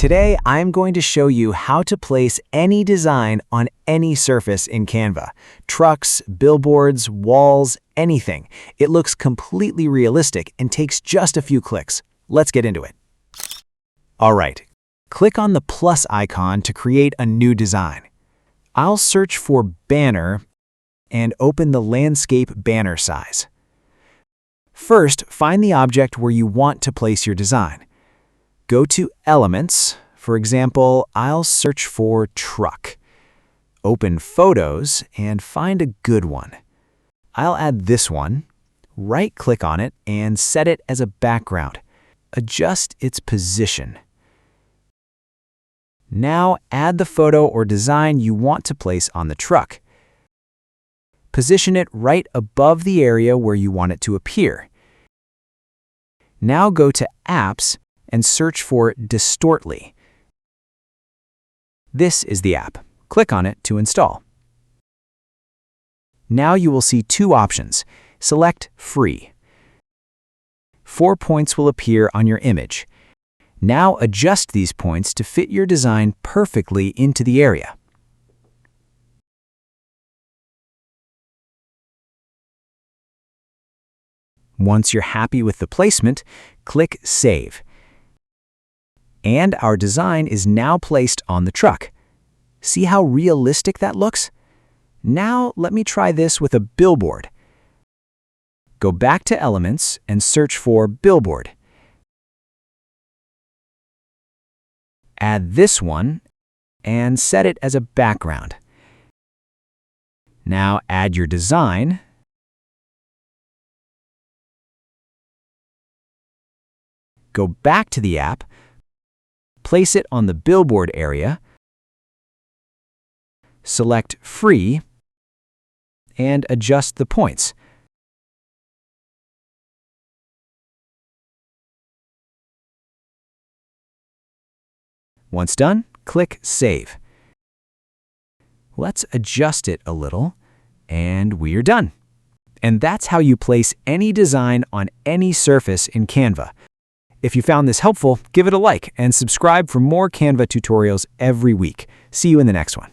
Today, I'm going to show you how to place any design on any surface in Canva. Trucks, billboards, walls, anything. It looks completely realistic and takes just a few clicks. Let's get into it. All right, click on the plus icon to create a new design. I'll search for banner and open the landscape banner size. First, find the object where you want to place your design. Go to Elements. For example, I'll search for truck. Open Photos and find a good one. I'll add this one. Right-click on it and set it as a background. Adjust its position. Now add the photo or design you want to place on the truck. Position it right above the area where you want it to appear. Now go to Apps and search for Distortly. This is the app. Click on it to install. Now you will see two options. Select Free. 4 points will appear on your image. Now adjust these points to fit your design perfectly into the area. Once you're happy with the placement, click Save. And our design is now placed on the truck. See how realistic that looks? Now let me try this with a billboard. Go back to Elements and search for Billboard. Add this one and set it as a background. Now add your design. Go back to the app, place it on the billboard area, select Free, and adjust the points. Once done, click Save. Let's adjust it a little, and we're done. And that's how you place any design on any surface in Canva. If you found this helpful, give it a like and subscribe for more Canva tutorials every week. See you in the next one.